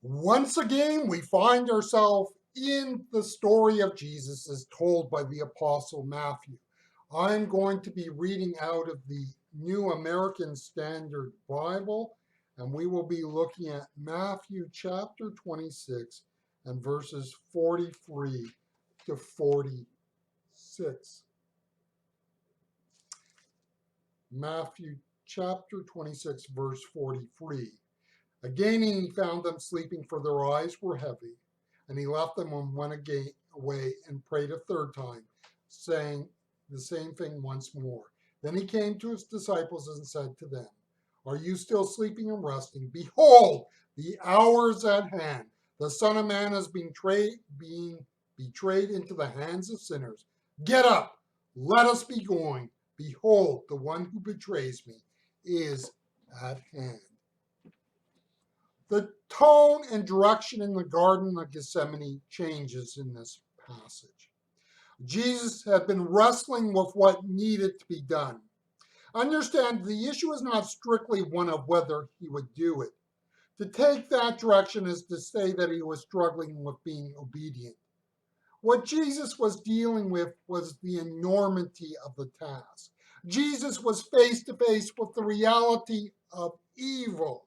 Once again, we find ourselves in the story of Jesus as told by the Apostle Matthew. I'm going to be reading out of the New American Standard Bible, and we will be looking at Matthew chapter 26 and verses 43 to 46. Matthew chapter 26, verse 43. Again, he found them sleeping, for their eyes were heavy. And he left them and went again away and prayed a third time, saying the same thing once more. Then he came to his disciples and said to them, Are you still sleeping and resting? Behold, the hour is at hand. The Son of Man is being betrayed into the hands of sinners. Get up, let us be going. Behold, the one who betrays me is at hand. The tone and direction in the Garden of Gethsemane changes in this passage. Jesus had been wrestling with what needed to be done. Understand, the issue is not strictly one of whether he would do it. To take that direction is to say that he was struggling with being obedient. What Jesus was dealing with was the enormity of the task. Jesus was face to face with the reality of evil.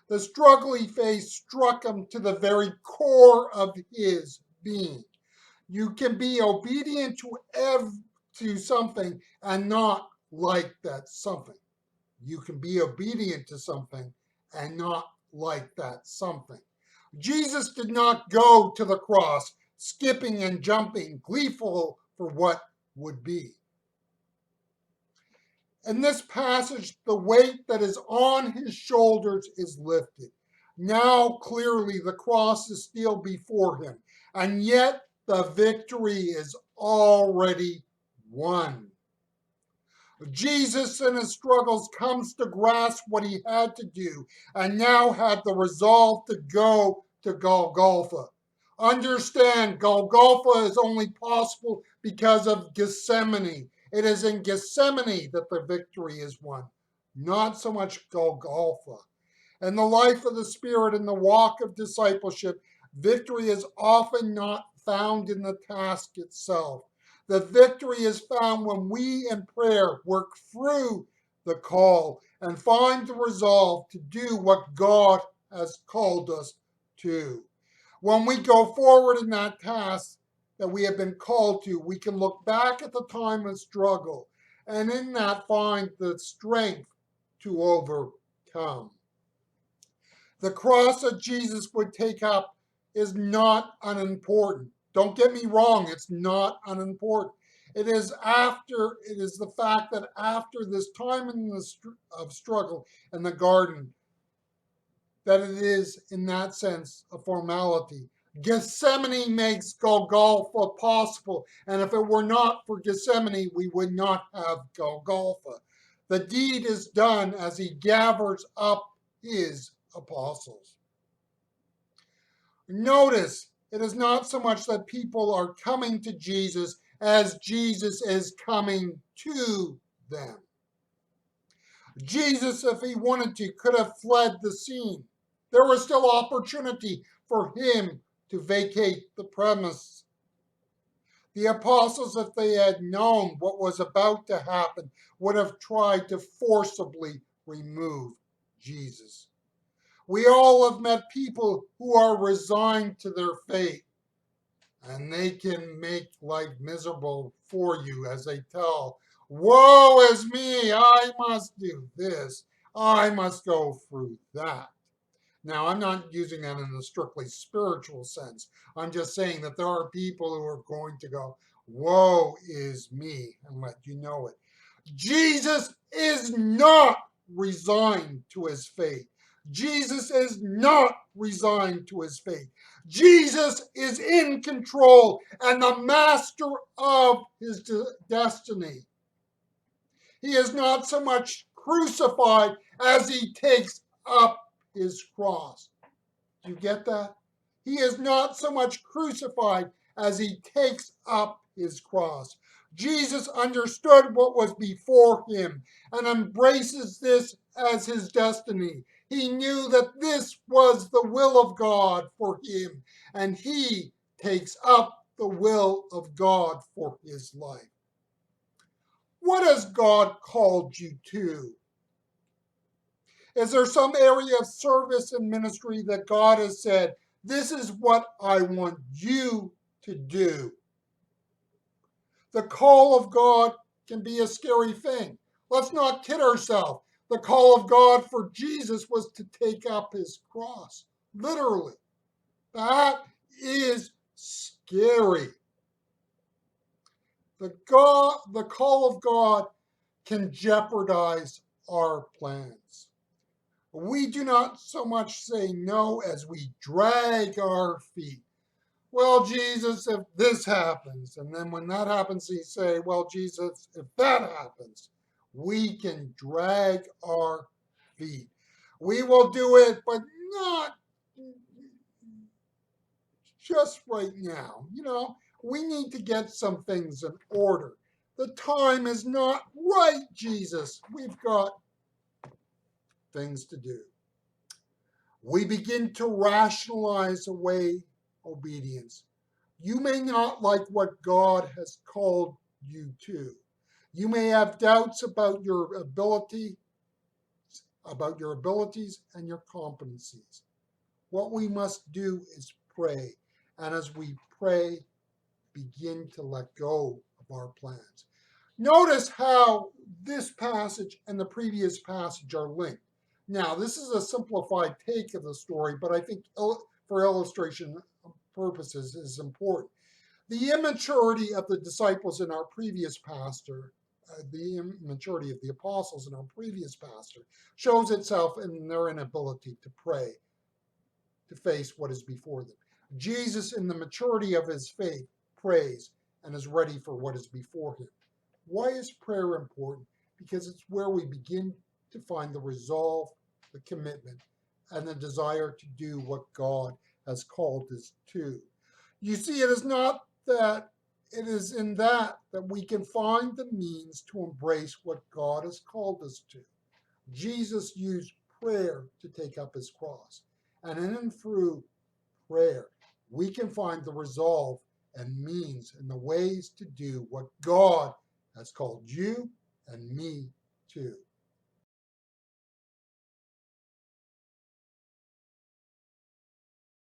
The struggle he faced struck him to the very core of his being. You can be obedient to something and not like that something. You can be obedient to something and not like that something. Jesus did not go to the cross skipping and jumping, gleeful for what would be. In this passage, the weight that is on his shoulders is lifted. Now, clearly, the cross is still before him, and yet the victory is already won. Jesus in his struggles comes to grasp what he had to do, and now had the resolve to go to Golgotha. Understand, Golgotha is only possible because of Gethsemane. It is in Gethsemane that the victory is won, not so much Golgotha. In the life of the Spirit and the walk of discipleship, victory is often not found in the task itself. The victory is found when we in prayer work through the call and find the resolve to do what God has called us to. When we go forward in that task that we have been called to, we can look back at the time of struggle and in that find the strength to overcome. The cross that Jesus would take up is not unimportant. Don't get me wrong, it's not unimportant. It is the fact that after this time of struggle in the garden, that it is, in that sense, a formality. Gethsemane makes Golgotha possible, and if it were not for Gethsemane, we would not have Golgotha. The deed is done as he gathers up his apostles. Notice, it is not so much that people are coming to Jesus as Jesus is coming to them. Jesus, if he wanted to, could have fled the scene. There was still opportunity for him to vacate the premise. The apostles, if they had known what was about to happen, would have tried to forcibly remove Jesus. We all have met people who are resigned to their fate, and they can make life miserable for you as they tell, Woe is me, I must do this, I must go through that. Now, I'm not using that in a strictly spiritual sense. I'm just saying that there are people who are going to go, Woe is me, and let you know it. Jesus is not resigned to his fate. Jesus is not resigned to his fate. Jesus is in control and the master of his destiny. He is not so much crucified as he takes up his cross. Do you get that? He is not so much crucified as he takes up his cross. Jesus understood what was before him and embraces this as his destiny. He knew that this was the will of God for him, and he takes up the will of God for his life. What has God called you to? Is there some area of service and ministry that God has said, this is what I want you to do? The call of God can be a scary thing. Let's not kid ourselves. The call of God for Jesus was to take up his cross, literally. That is scary. The call of God can jeopardize our plans. We do not so much say no as we drag our feet. Well, Jesus, if this happens, and then when that happens, you say, well, Jesus, if that happens, we can drag our feet. We will do it, but not just right now. We need to get some things in order. The time is not right, Jesus. We've got things to do. We begin to rationalize away obedience. You may not like what God has called you to. You may have doubts about your abilities and your competencies. What we must do is pray. And as we pray, begin to let go of our plans. Notice how this passage and the previous passage are linked. Now, this is a simplified take of the story, but I think for illustration purposes is important. The immaturity of the disciples in our previous pastor, the immaturity of the apostles in our previous pastor, shows itself in their inability to pray, to face what is before them. Jesus, in the maturity of his faith, prays and is ready for what is before him. Why is prayer important? Because it's where we begin to find the resolve, the commitment, and the desire to do what God has called us to. You see, it is not that it is in that we can find the means to embrace what God has called us to. Jesus used prayer to take up his cross. And in and through prayer, we can find the resolve and means and the ways to do what God has called you and me to.